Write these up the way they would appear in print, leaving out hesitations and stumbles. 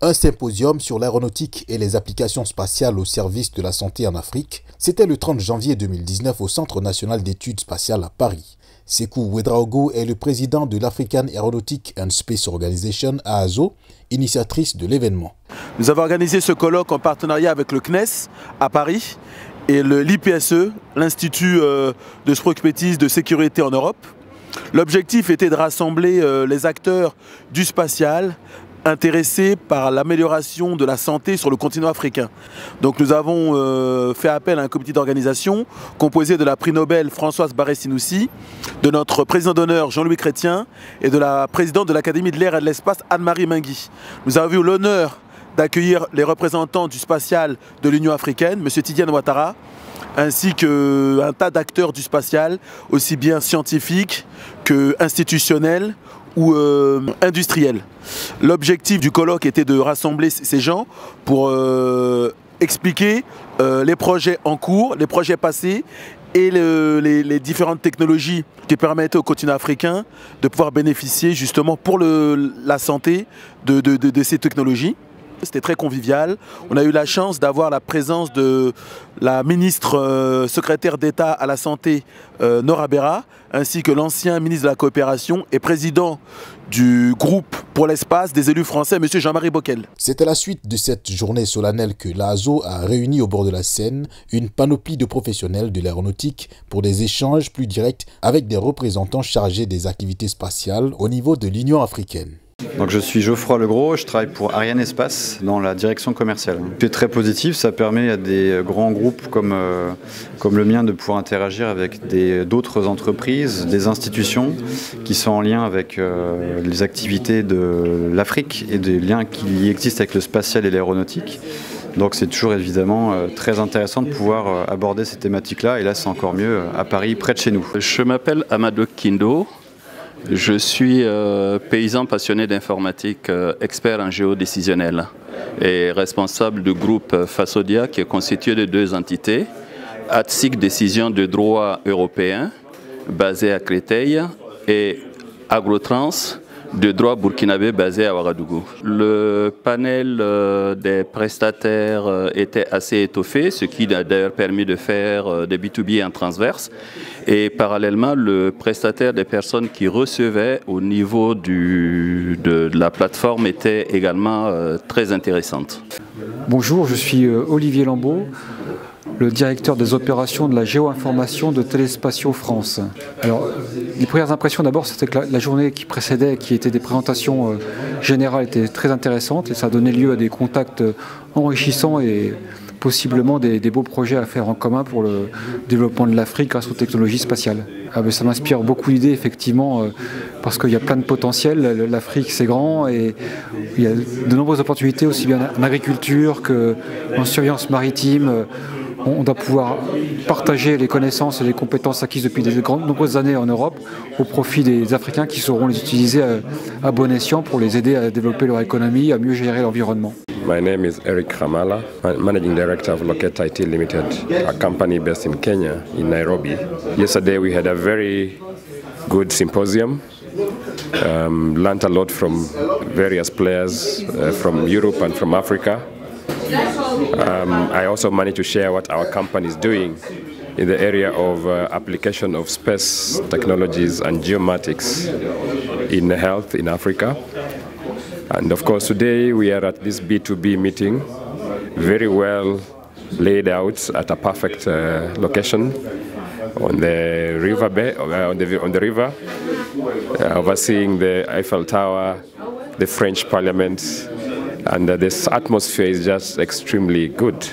Un symposium sur l'aéronautique et les applications spatiales au service de la santé en Afrique, c'était le 30 janvier 2019 au Centre national d'études spatiales à Paris. Sekou Ouedraogo est le président de l'African Aeronautic and Space Organization, AASO, initiatrice de l'événement. Nous avons organisé ce colloque en partenariat avec le CNES à Paris et l'IPSE, l'Institut de Prospective de sécurité en Europe. L'objectif était de rassembler les acteurs du spatial intéressés par l'amélioration de la santé sur le continent africain. Donc nous avons fait appel à un comité d'organisation composé de la prix Nobel Françoise Barré-Sinoussi, de notre président d'honneur Jean-Louis Chrétien et de la présidente de l'Académie de l'air et de l'espace Anne-Marie Mingui. Nous avons eu l'honneur d'accueillir les représentants du spatial de l'Union africaine, M. Tidiane Ouattara, ainsi qu'un tas d'acteurs du spatial, aussi bien scientifiques qu'institutionnels ou industriels. L'objectif du colloque était de rassembler ces gens pour expliquer les projets en cours, les projets passés et les différentes technologies qui permettent au continent africain de pouvoir bénéficier justement pour la santé de ces technologies. C'était très convivial. On a eu la chance d'avoir la présence de la ministre secrétaire d'État à la Santé, Nora Berra, ainsi que l'ancien ministre de la Coopération et président du groupe pour l'espace des élus français, M. Jean-Marie Bockel. C'est à la suite de cette journée solennelle que l'AASO a réuni au bord de la Seine une panoplie de professionnels de l'aéronautique pour des échanges plus directs avec des représentants chargés des activités spatiales au niveau de l'Union africaine. Donc je suis Geoffroy Legros, je travaille pour Ariane Espace dans la direction commerciale. C'est très positif, ça permet à des grands groupes comme le mien de pouvoir interagir avec d'autres entreprises, des institutions qui sont en lien avec les activités de l'Afrique et des liens qui existent avec le spatial et l'aéronautique. Donc c'est toujours évidemment très intéressant de pouvoir aborder ces thématiques-là et là c'est encore mieux à Paris, près de chez nous. Je m'appelle Amadou Kindo. Je suis paysan passionné d'informatique, expert en géodécisionnel et responsable du groupe Fasodia qui est constitué de deux entités, ATSIC Décision de droit européen basé à Créteil et Agrotrans de droit burkinabé basé à Ouagadougou. Le panel des prestataires était assez étoffé, ce qui a d'ailleurs permis de faire des B2B en transverse. Et parallèlement, le prestataire des personnes qui recevaient au niveau de la plateforme était également très intéressante. Bonjour, je suis Olivier Lambeau, le directeur des opérations de la géoinformation de Téléspatio France. Alors, les premières impressions d'abord, c'était que la journée qui précédait, qui était des présentations générales, était très intéressante et ça a donné lieu à des contacts enrichissants et possiblement des beaux projets à faire en commun pour le développement de l'Afrique grâce aux technologies spatiales. Ça m'inspire beaucoup d'idées, effectivement, parce qu'il y a plein de potentiel. L'Afrique, c'est grand et il y a de nombreuses opportunités, aussi bien en agriculture qu'en surveillance maritime. On doit pouvoir partager les connaissances et les compétences acquises depuis de nombreuses années en Europe au profit des Africains qui sauront les utiliser à bon escient pour les aider à développer leur économie, à mieux gérer l'environnement. My name is Eric Ramala, Managing Director of Lockheed IT Limited, a company based in Kenya, in Nairobi. Yesterday we had a very good symposium. Learned a lot from various players from Europe and from Africa. I also managed to share what our company is doing in the area of application of space technologies and geomatics in health in Africa. And of course today we are at this B2B meeting, very well laid out at a perfect location on the river bay, on the river, overseeing the Eiffel Tower, the French Parliament, and this atmosphere is just extremely good,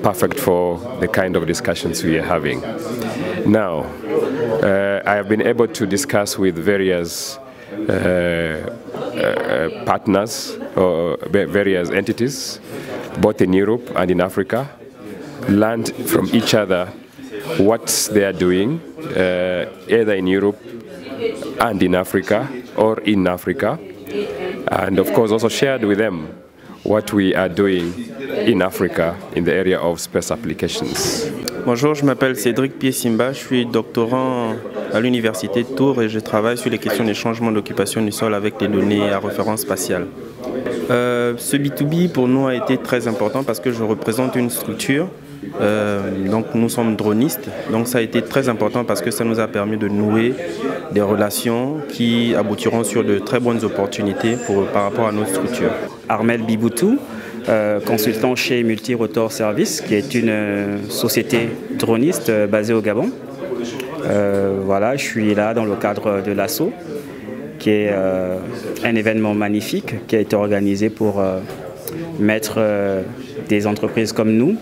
perfect for the kind of discussions we are having. Now, I have been able to discuss with various partners or various entities, both in Europe and in Africa, learned from each other what they are doing, either in Europe and in Africa or in Africa. And of course also shared with them what we are doing in Africa in the area of space applications. Bonjour, je m'appelle Cédric Piessimba, je suis doctorant à l'université de Tours et je travaille sur les questions des changements d'occupation du sol avec des données à référence spatiale. Ce B2B pour nous a été très important parce que je représente une structure. Donc nous sommes dronistes, donc ça a été très important parce que ça nous a permis de nouer des relations qui aboutiront sur de très bonnes opportunités par rapport à notre structure. Armel Biboutou, consultant chez Multirotor Service, qui est une société droniste basée au Gabon. Voilà, je suis là dans le cadre de l'ASSO, qui est un événement magnifique qui a été organisé pour mettre des entreprises comme nous,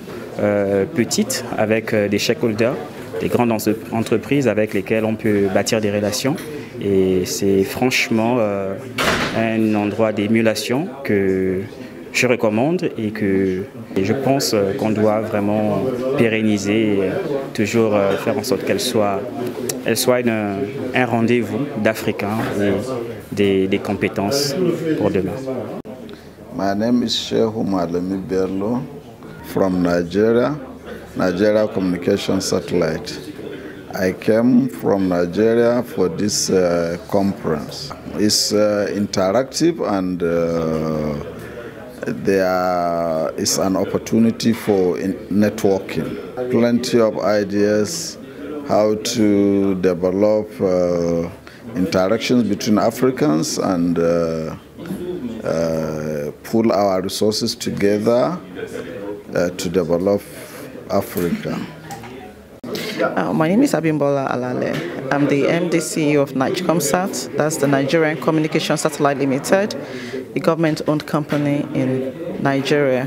petites, avec des shareholders, des grandes entreprises avec lesquelles on peut bâtir des relations. Et c'est franchement un endroit d'émulation que je recommande et que je pense qu'on doit vraiment pérenniser et toujours faire en sorte qu'elle soit un rendez-vous d'Africains et des compétences pour demain. My name is Sheikh Malami Bello from Nigeria Communication Satellite. I came from Nigeria for this conference. It's interactive and there is an opportunity for networking. Plenty of ideas how to develop interactions between Africans and pull our resources together to develop Africa. My name is Abimbola Alale. I'm the MD CEO of NIGECOMSAT, that's the Nigerian Communication Satellite Limited, a government-owned company in Nigeria.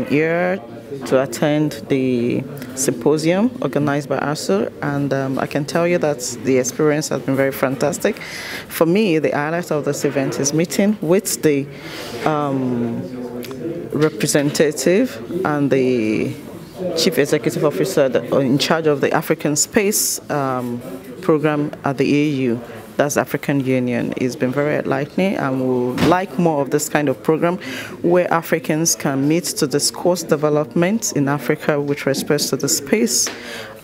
Here to attend the symposium organized by ASU, and I can tell you that the experience has been very fantastic. For me, the highlight of this event is meeting with the representative and the Chief Executive Officer in charge of the African Space Program at the AU, that's African Union. It's been very enlightening, and we would like more of this kind of program where Africans can meet to discuss development in Africa with respect to the space.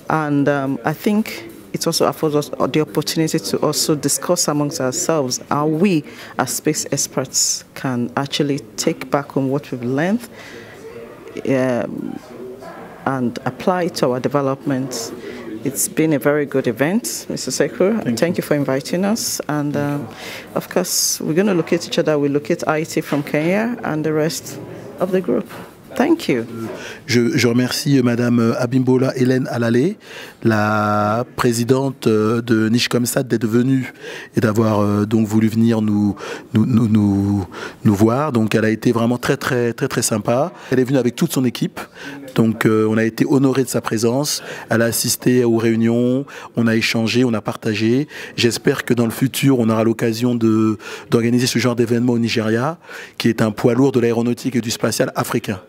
And I think it also affords us the opportunity to also discuss amongst ourselves how we as space experts can actually take back on what we've learned and apply it to our development. It's been a very good event, Mr. Sekou. Thank you for inviting us. And of course, we're going to locate each other. We'll locate IT from Kenya and the rest of the group. Thank you. Je remercie Madame Abimbola Hélène Alale, la présidente de NIGECOMSAT, d'être venue et d'avoir donc voulu venir nous voir. Donc elle a été vraiment très sympa. Elle est venue avec toute son équipe. Donc on a été honoré de sa présence. Elle a assisté aux réunions, on a échangé, on a partagé. J'espère que dans le futur, on aura l'occasion d'organiser ce genre d'événement au Nigeria, qui est un poids lourd de l'aéronautique et du spatial africain.